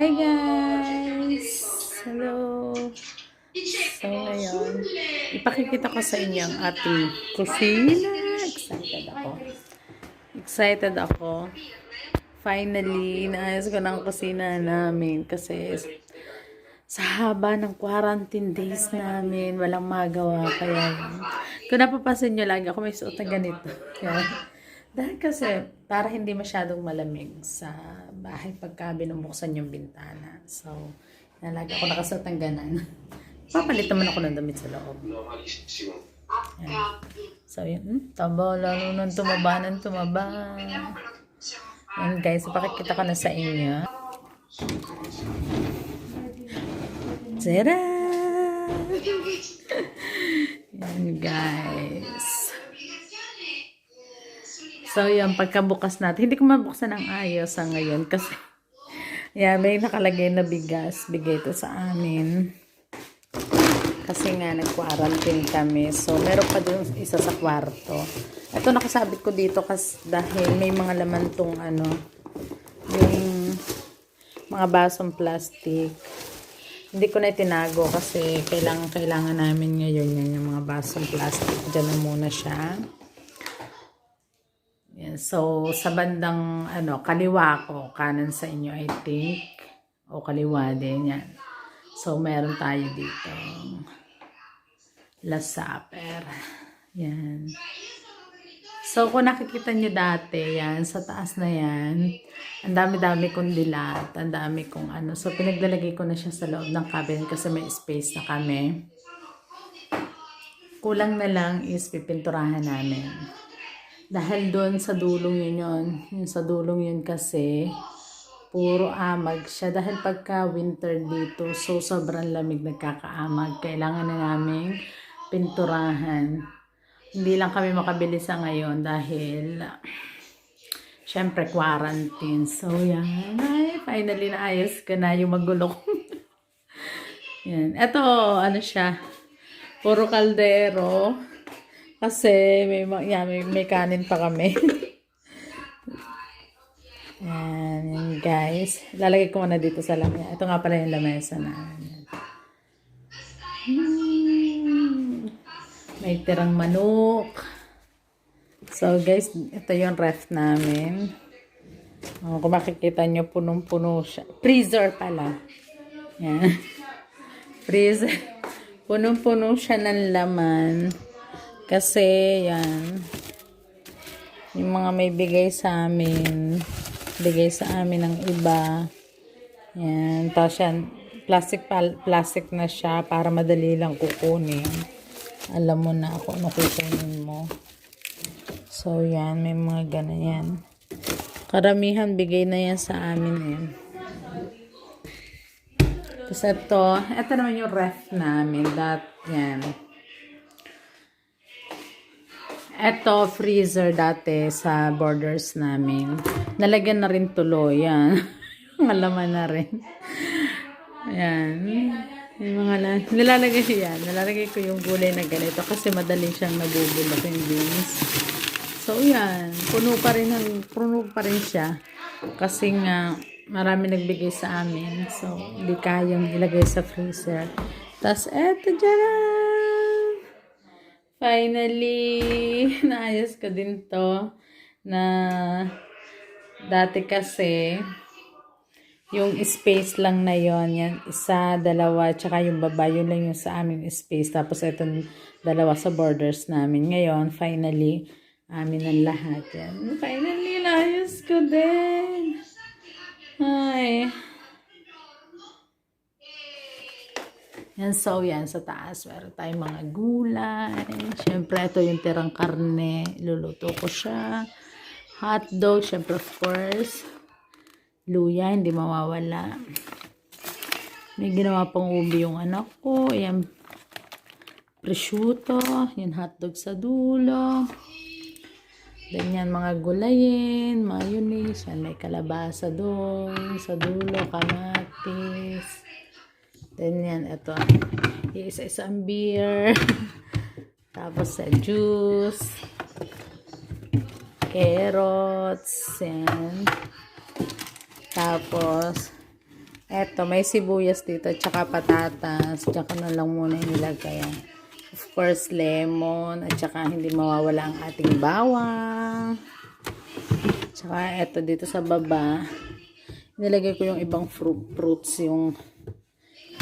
Hi guys! Hello! So ngayon, ipakikita ko sa inyo ang ating kusina. Excited ako. Excited ako. Finally, inaayos ko ng kusina namin kasi sa haba ng quarantine days namin, walang magawa. Kaya, kung napapasin nyo lagi ako may suot na ganito. Yan. Dahil kasi, para hindi masyadong malamig sa bahay pagka binubuksan yung bintana. So, lagi ako nakasuot ng ganan. Papalit naman ako ng damit sa loob. Yan. So, yun. Taba, lalo nang tumaba ng tumaba. Yan guys, ipakikita ko na sa inyo. Tara! Yan guys. So, yan, pagkabukas natin. Hindi ko mabuksan ng ayos sa ngayon kasi yan, may nakalagay na bigas. Bigay ito sa amin. Kasi nga, nag-quarantine kami. So, meron pa dun isa sa kwarto. Ito nakasabit ko dito kasi dahil may mga laman tong yung mga basong plastic. Hindi ko na itinago kasi kailangan namin ngayon yan, yung mga basong plastic. Diyan na muna siya. Yan. So, sa bandang kaliwa ko, kanan sa inyo I think. O kaliwa din yan. So, meron tayo dito. Last Supper. Yan. So, kung nakikita nyo dati, yan, sa taas na yan, ang dami-dami kong dilat, ang dami kong So, pinaglalagay ko na siya sa loob ng cabinet kasi may space na kami. Kulang na lang is pipinturahan namin. Dahil doon sa dulong yun. Yung sa dulong yun kasi, puro amag siya. Dahil pagka winter dito, so sobrang lamig nagkakaamag. Kailangan na namin pinturahan. Hindi lang kami makabili sa ngayon dahil syempre quarantine. So yan. Ay, finally naayos ko na yung magulo ko. Yan. Ito, siya. Puro kaldero. Kasi may kanin pa kami. Yan guys. Lalagay ko muna dito sa lamesa. Ito nga pala yung lamesa namin. May tirang manok. So guys, ito yung ref namin. Kung makikita nyo, punong-puno siya. Freezer pala. Yan. Freezer. Punong-puno siya ng laman. Kasi, yan. Yung mga may bigay sa amin. Bigay sa amin ng iba. Yan. Tapos yan, plastic na siya para madali lang kukunin. Alam mo na ako ano kukunin mo. So, yan. May mga ganyan. Karamihan bigay na yan sa amin. Yan. Tapos ito naman yung ref namin. Yan. Ito, freezer dati sa borders namin. Nalagyan na rin tuloy. Yan. Malaman na rin. Yan. Yung mga nilalagay yan. Nilalagay ko yung gulay na ganito kasi madali siyang nabubulok yung beans. So, yan. Puno pa rin siya. Kasi nga, marami nagbigay sa amin. So, hindi kayang ilagay sa freezer. Tapos, eto dyan. Finally, naayos ko din to na dati kasi yung space lang na yon, yan, isa, dalawa, tsaka yung baba, yun lang yung sa aming space. Tapos itong dalawa sa borders namin. Ngayon, finally, amin ang lahat yan. Finally, naayos ko din. Ay. Yan, so yan, sa taas, meron tayong mga gulay. Siyempre, ito yung tirang karne. Luluto ko siya. Hotdog, siyempre, of course. Luya, hindi mawawala. May ginawa pang ubi yung anak ko. Ayan, prosciutto. Yung hotdog sa dulo. Then yan, mga gulayin, mayonnaise. Yan, may kalabasa doon. Sa dulo, kamatis. Then yan, ito. Isa-isang beer. Tapos sa juice. Carrots. Yan. Tapos, Eto, may sibuyas dito, tsaka patatas, tsaka na lang muna inilagay. Of course, lemon, at tsaka hindi mawawala ang ating bawang. Tsaka eto dito sa baba, nilagay ko yung ibang fruits, yung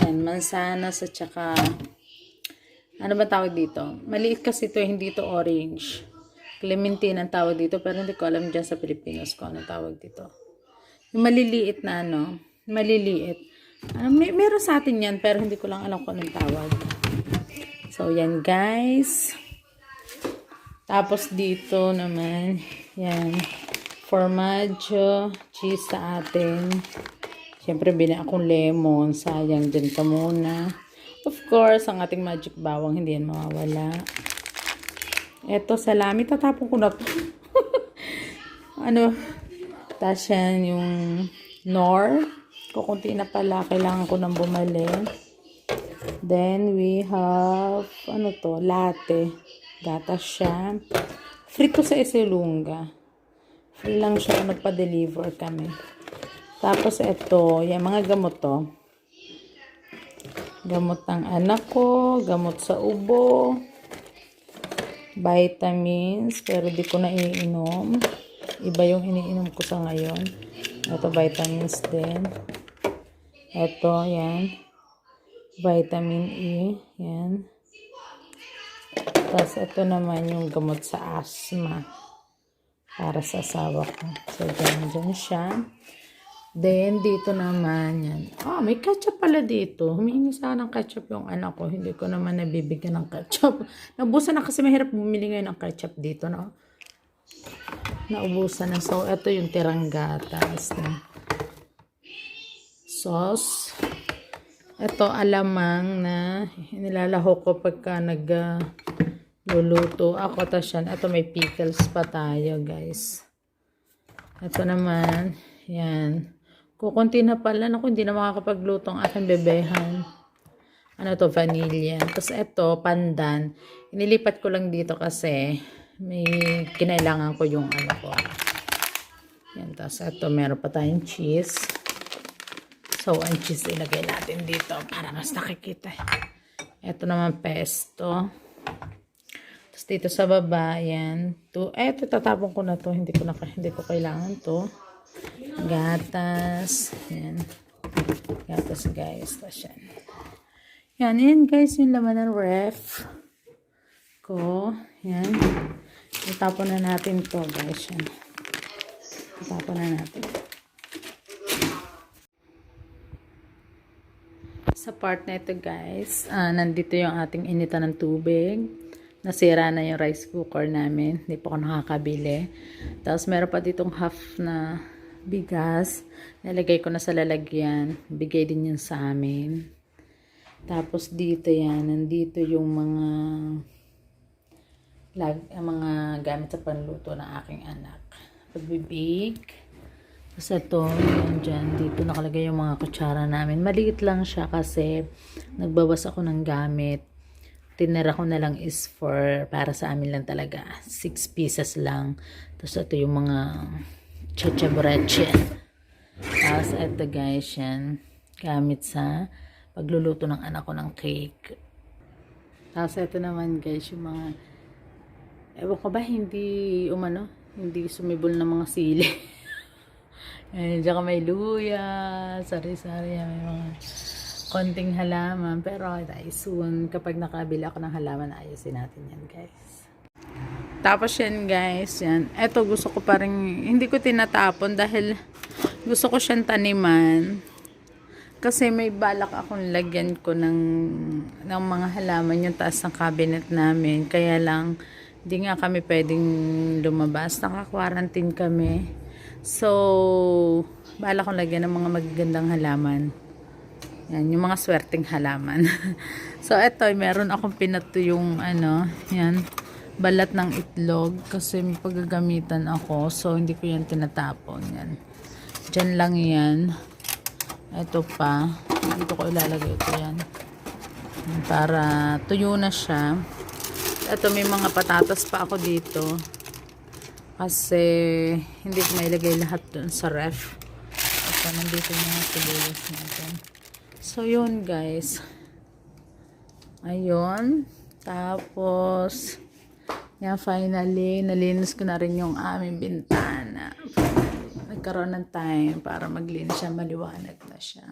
mansanas, at tsaka, ano ba tawag dito? Maliit kasi ito, hindi ito orange. Clementine ang tawag dito, pero hindi ko alam dyan sa Pilipinas kung ano tawag dito. Yung maliliit na maliliit. Meron sa atin yan, pero hindi ko lang alam kung anong tawag. So, yan guys. Tapos dito naman, yan, formaggio, cheese sa atin. Siyempre, binili akong lemon. Sayang, dyan ka muna. Of course, ang ating magic bawang, hindi yan mawawala. Eto, salami. Tatapon ko na to. Tapos yan, yung Knorr. Kukunti na pala. Kailangan ko nang bumali. Then, we have, latte. Gatas siya. Free to sa Isilunga. Free lang siya kung nagpa-deliver kami. Tapos, ito, yung mga gamot to. Gamot ng anak ko. Gamot sa ubo. Vitamins. Pero di ko na iinom. Iba yung iniinom ko sa ngayon. Ito, vitamins din. Ito, yan. Vitamin E. Yan. Tapos, ito naman yung gamot sa asthma. Para sa asawa ko. So, dyan siya. Then, dito naman, yan. May ketchup pala dito. Humihingi sana ng ketchup yung anak ko. Hindi ko naman nabibigyan ng ketchup. Naubusan na kasi mahirap bumili ngayon ng ketchup dito, no? Naubusan na. So, ito yung tirang gatas. Sauce. Ito, alamang na nilalahok ko pagka nagluluto ako. Tapos yan, ito may pickles pa tayo, guys. Ito naman, yan. Kukunti na pala. Naku, hindi na makakapagluto ang aking bebehan. Vanilla. Tapos ito, pandan. Inilipat ko lang dito kasi may kinailangan ko yung ko. Yan, tapos ito, meron pa tayong cheese. So, ang cheese ilagay natin dito para mas nakikita. Ito naman pesto. Tapos dito sa baba, yan. Ito, tatapon ko na to. Hindi ko kailangan to. Gatas. Yan. Gatas, guys. Tapos yan. Yan guys, yung laman ng ref ko. Yan. Itapon na natin to, guys. Yan. Itapon na natin. Sa part na ito, guys, nandito yung ating initan ng tubig. Nasira na yung rice cooker namin. Hindi pa ako nakakabili. Tapos, meron pa ditong half na bigas. Nalagay ko na sa lalagyan. Bigay din yun sa amin. Tapos, dito yan. Nandito yung mga gamit sa panluto ng aking anak. Pagbibig. Tapos ito, yan dyan, dito nakalagay yung mga kutsara namin. Maliit lang siya kasi nagbawas ako ng gamit. Tinira ko na lang is para sa amin lang talaga. 6 pieces lang. Tapos ito yung mga chichabreche. Tapos ito guys, yan. Gamit sa pagluluto ng anak ko ng cake. Tapos ito naman guys, yung mga, ewan ko ba, hindi sumibol na mga sili. Diyan may luya, sari-sari, may mga konting halaman. Pero soon, kapag nakabili ako ng halaman, ayusin natin yan, guys. Tapos yan, guys, yan. Eto, gusto ko parang, hindi ko tinatapon dahil gusto ko siyang taniman. Kasi may balak akong lagyan ko ng mga halaman yung taas ng cabinet namin. Kaya lang, hindi nga kami pwedeng lumabas. Naka-quarantine kami. So, bala kong lagyan ng mga magagandang halaman. Yan, yung mga swerteng halaman. So, eto, meron akong pinato yung, yan, balat ng itlog. Kasi may paggagamitan ako. So, hindi ko yan tinatapon. Yan. Diyan lang yan. Ito pa. Dito ko ilalagay ito yan. Para tuyo na siya. Ito, may mga patatas pa ako dito. Kasi hindi ko mailagay lahat dun sa ref. Of So, nandito yung mga sibuyas natin. So, yun guys. Ayun. Tapos, yan, finally, nalinis ko na rin yung aming bintana. Nagkaroon ng time para maglinis siya, maliwanag na siya.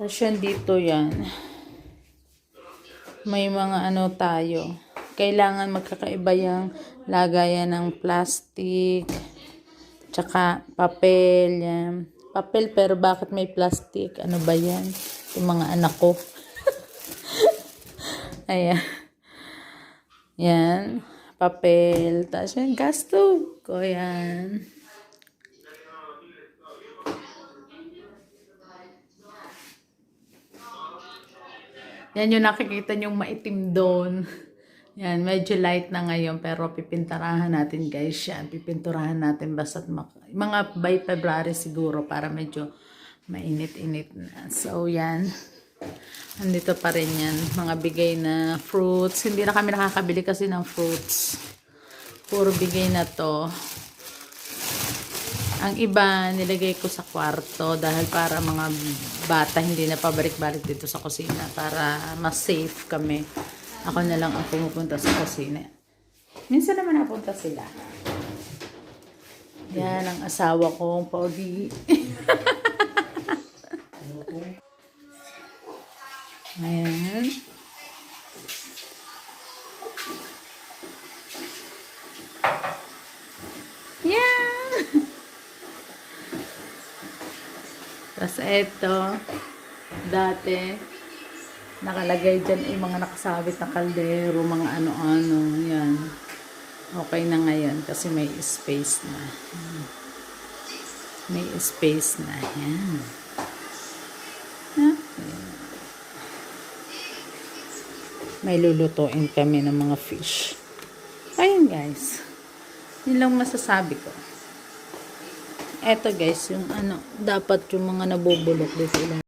Tapos yan dito yan. May mga ano tayo. Kailangan magkakaiba yung lagayan ng plastic. Tsaka papel. Yan. Papel pero bakit may plastic? Ano ba yan? Yung mga anak ko. Ayan. Yan. Papel. Tapos yan, gas stove ko. Yan. Yan yung nakikita nyong maitim doon. Yan, medyo light na ngayon pero pipinturahan natin guys yan. Pipinturahan natin basta't mga by February siguro para medyo mainit-init na. So yan. Andito pa rin yan. Mga bigay na fruits. Hindi na kami nakakabili kasi ng fruits. Puro bigay na to. Ang iba, nilagay ko sa kwarto dahil para mga bata hindi na pabalik-balik dito sa kusina para mas safe kami. Ako na lang ang pumupunta sa kusina. Minsan naman napunta sila. Yan ang asawa kong pogi. Ayan. Yeah! Tapos eto, dati, nakalagay dyan yung mga nakasabit na kaldero, mga ano-ano, yan. Okay na ngayon kasi may space na. May space na, yan. May lulutuin kami ng mga fish. Ayun guys, yun lang masasabi ko. Eto guys, yung ano, dapat yung mga nabubulok dito lang.